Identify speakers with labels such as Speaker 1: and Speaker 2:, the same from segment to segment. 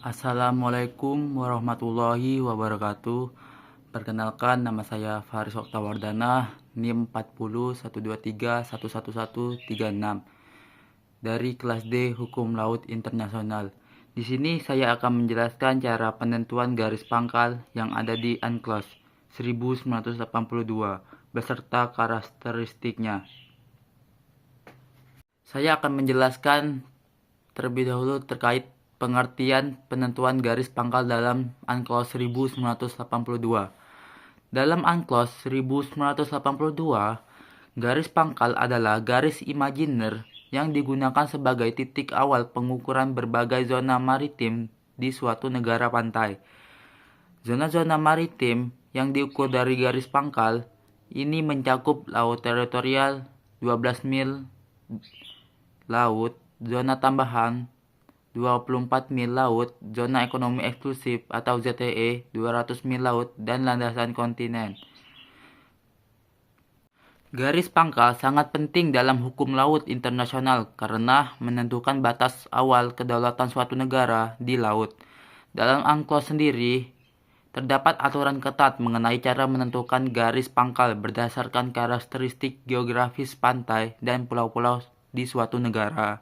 Speaker 1: Assalamualaikum warahmatullahi wabarakatuh. Perkenalkan, nama saya Faris Oktawardana, NIM 4012311136 dari kelas D Hukum Laut Internasional. Di sini saya akan menjelaskan cara penentuan garis pangkal yang ada di UNCLOS 1982 beserta karakteristiknya. Saya akan menjelaskan terlebih dahulu terkait pengertian penentuan garis pangkal dalam UNCLOS 1982. Dalam UNCLOS 1982, garis pangkal adalah garis imajiner yang digunakan sebagai titik awal pengukuran berbagai zona maritim di suatu negara pantai. Zona-zona maritim yang diukur dari garis pangkal ini mencakup laut teritorial 12 mil laut, zona tambahan 24 mil laut, zona ekonomi eksklusif atau ZEE 200 mil laut, dan landasan kontinen. Garis pangkal sangat penting dalam hukum laut internasional karena menentukan batas awal kedaulatan suatu negara di laut. Dalam UNCLOS sendiri, terdapat aturan ketat mengenai cara menentukan garis pangkal berdasarkan karakteristik geografis pantai dan pulau-pulau di suatu negara.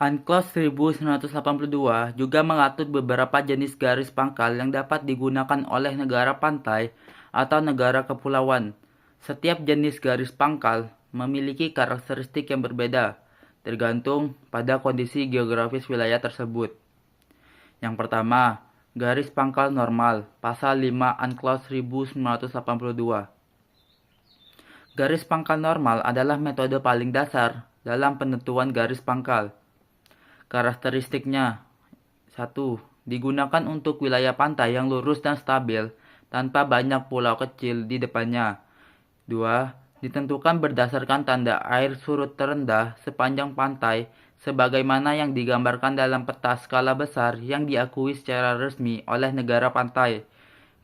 Speaker 1: UNCLOS 1982 juga mengatur beberapa jenis garis pangkal yang dapat digunakan oleh negara pantai atau negara kepulauan. Setiap jenis garis pangkal memiliki karakteristik yang berbeda, tergantung pada kondisi geografis wilayah tersebut. Yang pertama, garis pangkal normal, pasal 5 UNCLOS 1982. Garis pangkal normal adalah metode paling dasar dalam penentuan garis pangkal. Karakteristiknya: 1. Digunakan untuk wilayah pantai yang lurus dan stabil tanpa banyak pulau kecil di depannya. 2. Ditentukan berdasarkan tanda air surut terendah sepanjang pantai sebagaimana yang digambarkan dalam peta skala besar yang diakui secara resmi oleh negara pantai.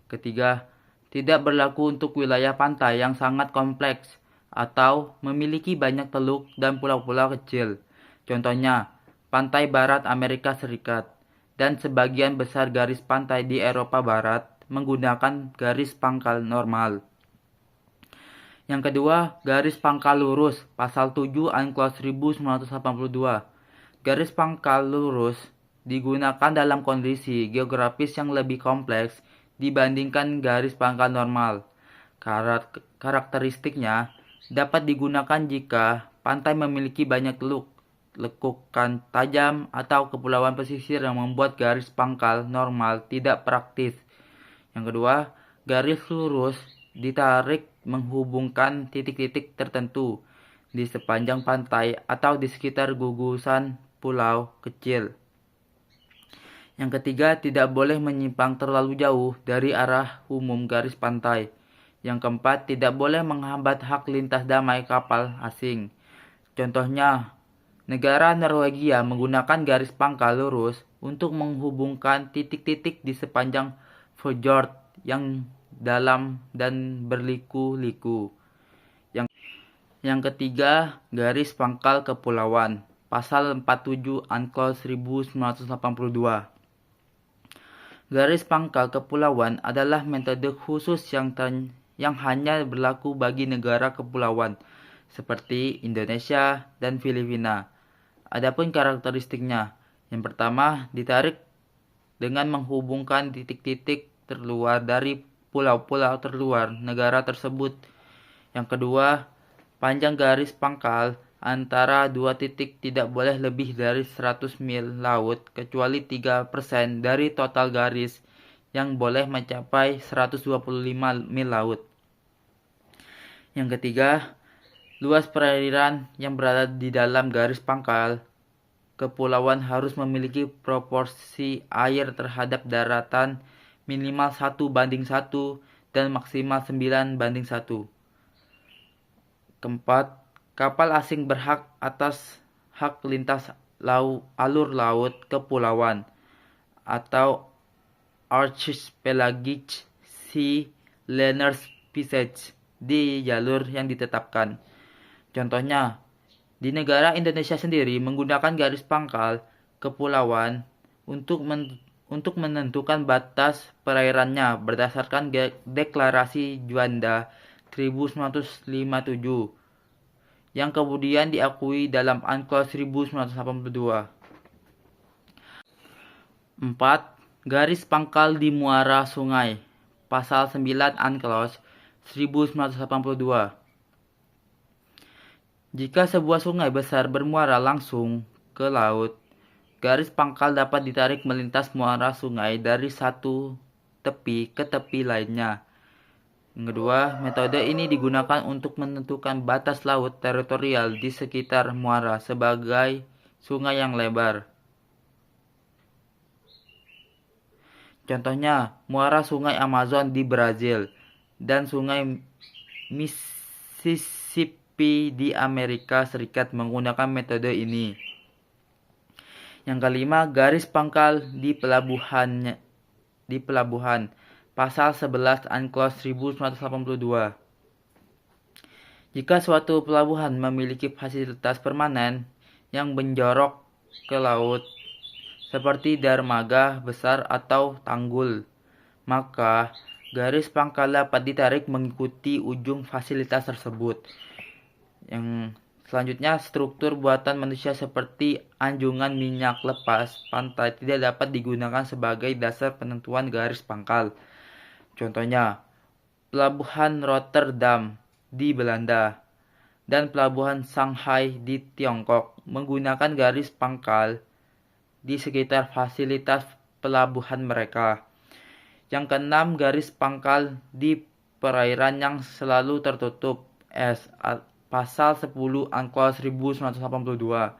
Speaker 1: Ketiga, tidak berlaku untuk wilayah pantai yang sangat kompleks atau memiliki banyak teluk dan pulau-pulau kecil. Contohnya, pantai barat Amerika Serikat dan sebagian besar garis pantai di Eropa Barat menggunakan garis pangkal normal. Yang kedua, garis pangkal lurus, pasal 7 UNCLOS 1982. Garis pangkal lurus digunakan dalam kondisi geografis yang lebih kompleks dibandingkan garis pangkal normal. Karakteristiknya dapat digunakan jika pantai memiliki banyak teluk, lekukan tajam, atau kepulauan pesisir yang membuat garis pangkal normal tidak praktis. Yang kedua, garis lurus ditarik menghubungkan titik-titik tertentu di sepanjang pantai atau di sekitar gugusan pulau kecil. Yang ketiga, tidak boleh menyimpang terlalu jauh dari arah umum garis pantai. Yang keempat, tidak boleh menghambat hak lintas damai kapal asing. Contohnya, negara Norwegia menggunakan garis pangkal lurus untuk menghubungkan titik-titik di sepanjang fjord yang dalam dan berliku-liku. Yang ketiga, garis pangkal kepulauan, pasal 47 UNCLOS 1982. Garis pangkal kepulauan adalah metode khusus yang hanya berlaku bagi negara kepulauan seperti Indonesia dan Filipina. Adapun karakteristiknya, yang pertama, ditarik dengan menghubungkan titik-titik terluar dari pulau-pulau terluar negara tersebut. Yang kedua, panjang garis pangkal antara dua titik tidak boleh lebih dari 100 mil laut kecuali 3% dari total garis yang boleh mencapai 125 mil laut. Yang ketiga, luas perairan yang berada di dalam garis pangkal kepulauan harus memiliki proporsi air terhadap daratan minimal 1:1 dan maksimal 9:1. Keempat, kapal asing berhak atas hak lintas alur laut kepulauan atau Archipelagic Sea Linear Passage di jalur yang ditetapkan. Contohnya, di negara Indonesia sendiri menggunakan garis pangkal kepulauan untuk menentukan batas perairannya berdasarkan Deklarasi Juanda 1957 yang kemudian diakui dalam UNCLOS 1982. 4. Garis pangkal di muara sungai. Pasal 9 UNCLOS 1982. Jika sebuah sungai besar bermuara langsung ke laut, garis pangkal dapat ditarik melintas muara sungai dari satu tepi ke tepi lainnya. Yang kedua, metode ini digunakan untuk menentukan batas laut teritorial di sekitar muara sebagai sungai yang lebar. Contohnya, muara sungai Amazon di Brazil dan sungai Mississippi di Amerika Serikat menggunakan metode ini. Yang kelima, garis pangkal di pelabuhan. Pasal 11 UNCLOS 1982. Jika suatu pelabuhan memiliki fasilitas permanen yang menjorok ke laut, seperti dermaga besar atau tanggul, maka garis pangkal dapat ditarik mengikuti ujung fasilitas tersebut. Yang selanjutnya, struktur buatan manusia seperti anjungan minyak lepas pantai tidak dapat digunakan sebagai dasar penentuan garis pangkal. Contohnya, pelabuhan Rotterdam di Belanda dan pelabuhan Shanghai di Tiongkok menggunakan garis pangkal di sekitar fasilitas pelabuhan mereka. Yang keenam, garis pangkal di perairan yang selalu tertutup es. Pasal 10 UNCLOS 1982.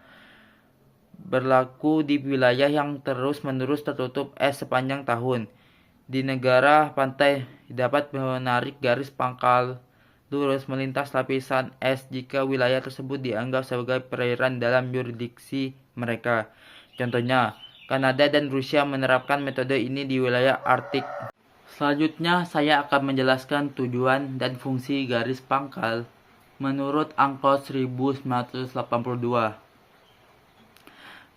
Speaker 1: Berlaku di wilayah yang terus-menerus tertutup es sepanjang tahun. Di negara pantai dapat menarik garis pangkal lurus melintas lapisan es jika wilayah tersebut dianggap sebagai perairan dalam yurisdiksi mereka. Contohnya, Kanada dan Rusia menerapkan metode ini di wilayah Arktik. Selanjutnya, saya akan menjelaskan tujuan dan fungsi garis pangkal menurut UNCLOS 1982.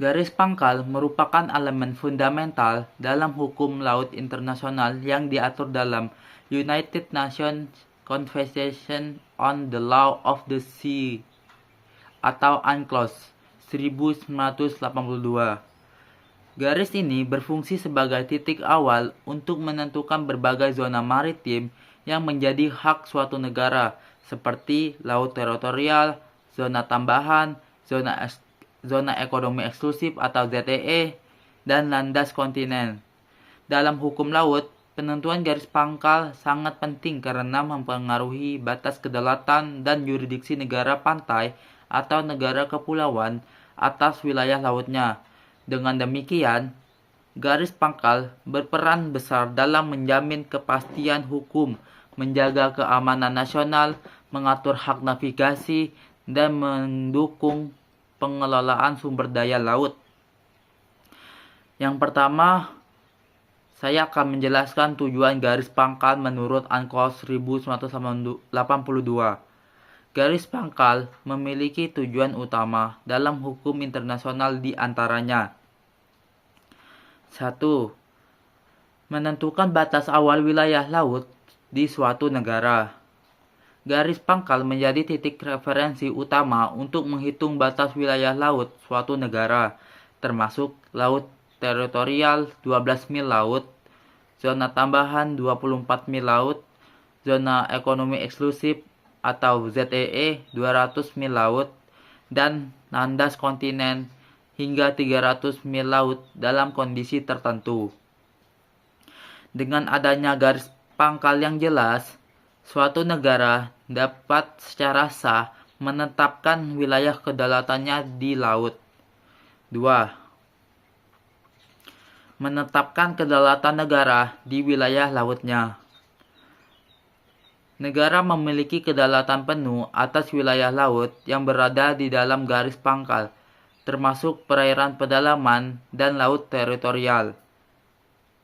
Speaker 1: Garis pangkal merupakan elemen fundamental dalam hukum laut internasional yang diatur dalam United Nations Convention on the Law of the Sea atau UNCLOS 1982. Garis ini berfungsi sebagai titik awal untuk menentukan berbagai zona maritim yang menjadi hak suatu negara, seperti laut teritorial, zona tambahan, zona ekonomi eksklusif atau ZEE, dan landas kontinen. Dalam hukum laut, penentuan garis pangkal sangat penting karena mempengaruhi batas kedaulatan dan yurisdiksi negara pantai atau negara kepulauan atas wilayah lautnya. Dengan demikian, garis pangkal berperan besar dalam menjamin kepastian hukum, menjaga keamanan nasional, mengatur hak navigasi, dan mendukung pengelolaan sumber daya laut. Yang pertama, saya akan menjelaskan tujuan garis pangkal menurut UNCLOS 1982. Garis pangkal memiliki tujuan utama dalam hukum internasional di antaranya. 1. Menentukan batas awal wilayah laut di suatu negara. Garis pangkal menjadi titik referensi utama untuk menghitung batas wilayah laut suatu negara, termasuk laut teritorial 12 mil laut, zona tambahan 24 mil laut, zona ekonomi eksklusif atau ZEE 200 mil laut, dan landas kontinen hingga 300 mil laut dalam kondisi tertentu. Dengan adanya garis pangkal yang jelas, suatu negara dapat secara sah menetapkan wilayah kedaulatannya di laut. 2. Menetapkan kedaulatan negara di wilayah lautnya. Negara memiliki kedaulatan penuh atas wilayah laut yang berada di dalam garis pangkal, termasuk perairan pedalaman dan laut teritorial.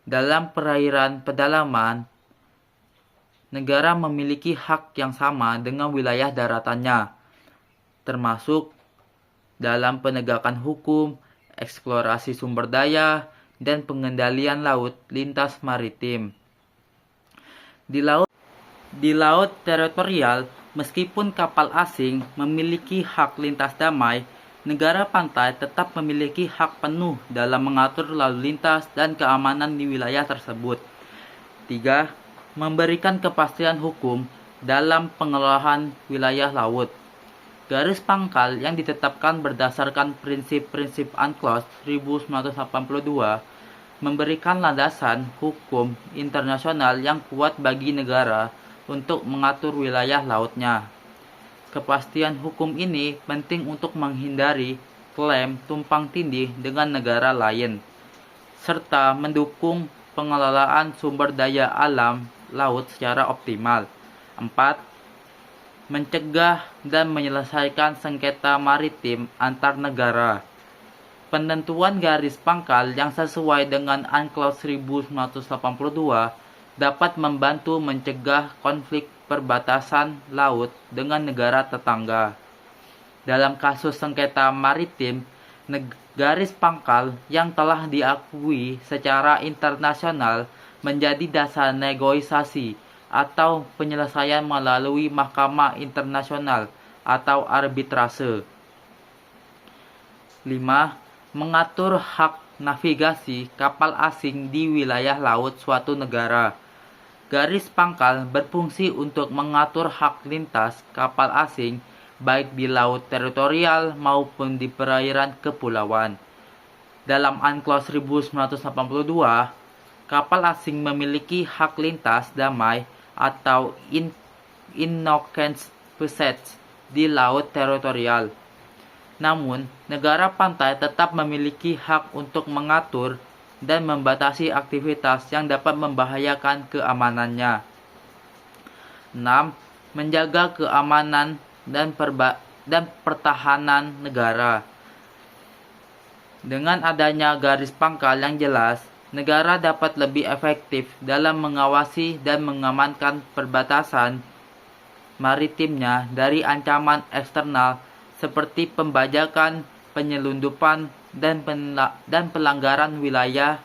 Speaker 1: Dalam perairan pedalaman, negara memiliki hak yang sama dengan wilayah daratannya, termasuk dalam penegakan hukum, eksplorasi sumber daya, dan pengendalian laut lintas maritim. Di laut teritorial, meskipun kapal asing memiliki hak lintas damai, negara pantai tetap memiliki hak penuh dalam mengatur lalu lintas dan keamanan di wilayah tersebut. 3. Memberikan kepastian hukum dalam pengelolaan wilayah laut. Garis pangkal yang ditetapkan berdasarkan prinsip-prinsip UNCLOS 1982 memberikan landasan hukum internasional yang kuat bagi negara untuk mengatur wilayah lautnya. Kepastian hukum ini penting untuk menghindari klaim tumpang tindih dengan negara lain, serta mendukung pengelolaan sumber daya alam laut secara optimal. 4. Mencegah dan menyelesaikan sengketa maritim antar negara. Penentuan garis pangkal yang sesuai dengan UNCLOS 1982 dapat membantu mencegah konflik perbatasan laut dengan negara tetangga. Dalam kasus sengketa maritim, garis pangkal yang telah diakui secara internasional menjadi dasar negosiasi atau penyelesaian melalui Mahkamah Internasional atau arbitrase. 5. Mengatur hak navigasi kapal asing di wilayah laut suatu negara. Garis pangkal berfungsi untuk mengatur hak lintas kapal asing baik di laut teritorial maupun di perairan kepulauan. Dalam UNCLOS 1982, kapal asing memiliki hak lintas damai atau innocence passage di laut teritorial. Namun, negara pantai tetap memiliki hak untuk mengatur dan membatasi aktivitas yang dapat membahayakan keamanannya. 6. Menjaga keamanan dan pertahanan negara. Dengan adanya garis pangkal yang jelas, negara dapat lebih efektif dalam mengawasi dan mengamankan perbatasan maritimnya dari ancaman eksternal seperti pembajakan, penyelundupan, dan pelanggaran wilayah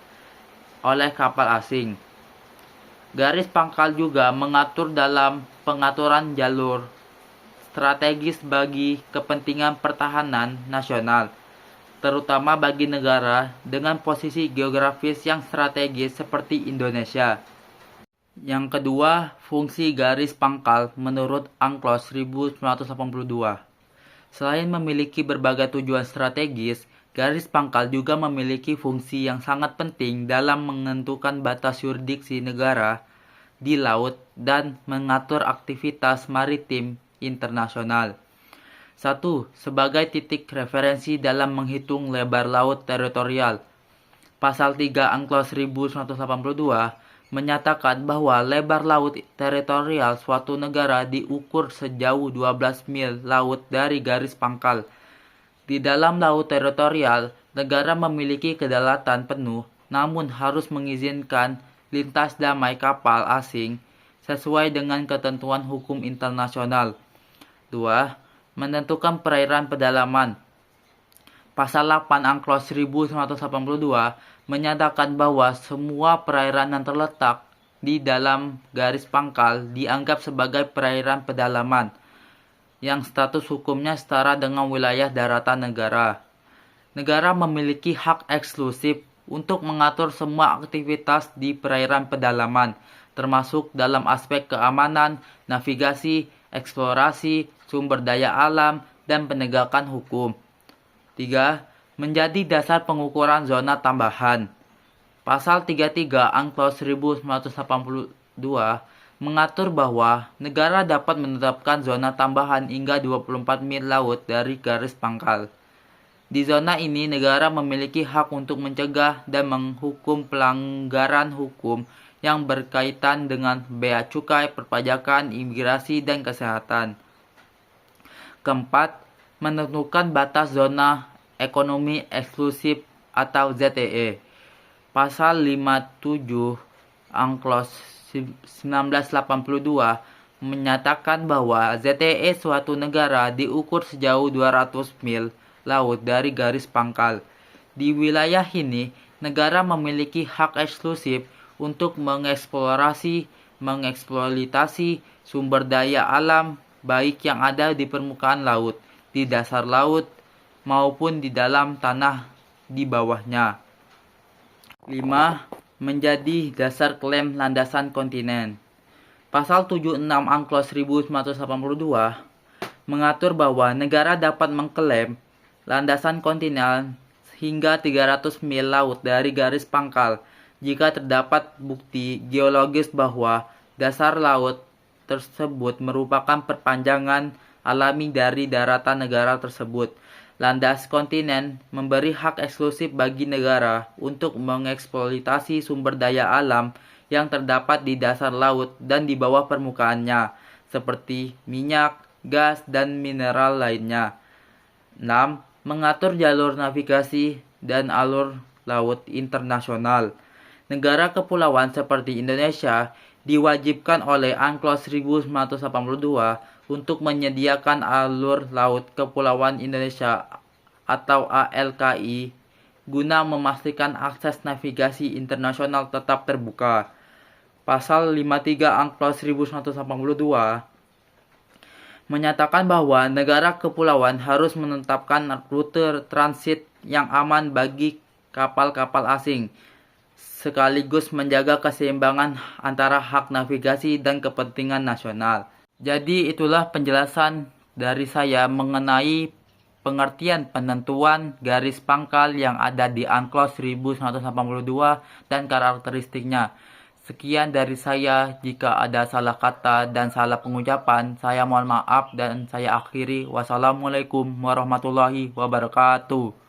Speaker 1: oleh kapal asing. Garis pangkal juga mengatur dalam pengaturan jalur strategis bagi kepentingan pertahanan nasional, terutama bagi negara dengan posisi geografis yang strategis seperti Indonesia. Yang kedua, fungsi garis pangkal menurut UNCLOS 1982. Selain memiliki berbagai tujuan strategis, garis pangkal juga memiliki fungsi yang sangat penting dalam menentukan batas yurisdiksi negara di laut dan mengatur aktivitas maritim internasional. 1. Sebagai titik referensi dalam menghitung lebar laut teritorial. Pasal 3 UNCLOS 1982 menyatakan bahwa lebar laut teritorial suatu negara diukur sejauh 12 mil laut dari garis pangkal. Di dalam laut teritorial, negara memiliki kedaulatan penuh, namun harus mengizinkan lintas damai kapal asing sesuai dengan ketentuan hukum internasional. 2. Menentukan perairan pedalaman. Pasal 8 UNCLOS 1982 menyatakan bahwa semua perairan yang terletak di dalam garis pangkal dianggap sebagai perairan pedalaman yang status hukumnya setara dengan wilayah daratan negara. Negara memiliki hak eksklusif untuk mengatur semua aktivitas di perairan pedalaman, termasuk dalam aspek keamanan, navigasi, eksplorasi, sumber daya alam, dan penegakan hukum. 3. Menjadi dasar pengukuran zona tambahan. Pasal 33 UNCLOS 1982 mengatur bahwa negara dapat menetapkan zona tambahan hingga 24 mil laut dari garis pangkal. Di zona ini, negara memiliki hak untuk mencegah dan menghukum pelanggaran hukum yang berkaitan dengan bea cukai, perpajakan, imigrasi, dan kesehatan. Keempat, menentukan batas zona ekonomi eksklusif atau ZEE. Pasal 57 UNCLOS 1982 menyatakan bahwa ZEE suatu negara diukur sejauh 200 mil laut dari garis pangkal. Di wilayah ini, negara memiliki hak eksklusif untuk mengeksploitasi sumber daya alam baik yang ada di permukaan laut, di dasar laut, maupun di dalam tanah di bawahnya. 5. Menjadi dasar klaim landasan kontinen. Pasal 76 Unclos 1982 mengatur bahwa negara dapat mengklaim landasan kontinen hingga 300 mil laut dari garis pangkal jika terdapat bukti geologis bahwa dasar laut tersebut merupakan perpanjangan alami dari daratan negara tersebut. Landas kontinen memberi hak eksklusif bagi negara untuk mengeksploitasi sumber daya alam yang terdapat di dasar laut dan di bawah permukaannya, seperti minyak, gas, dan mineral lainnya. 6. Mengatur jalur navigasi dan alur laut internasional. Negara kepulauan seperti Indonesia diwajibkan oleh Unclos 1982 untuk menyediakan alur laut kepulauan Indonesia atau ALKI guna memastikan akses navigasi internasional tetap terbuka. Pasal 53 Unclos 1982 menyatakan bahwa negara kepulauan harus menetapkan rute transit yang aman bagi kapal-kapal asing, sekaligus menjaga keseimbangan antara hak navigasi dan kepentingan nasional. Jadi itulah penjelasan dari saya mengenai pengertian penentuan garis pangkal yang ada di Unclos 1982 dan karakteristiknya. Sekian dari saya, jika ada salah kata dan salah pengucapan, saya mohon maaf dan saya akhiri. Wassalamualaikum warahmatullahi wabarakatuh.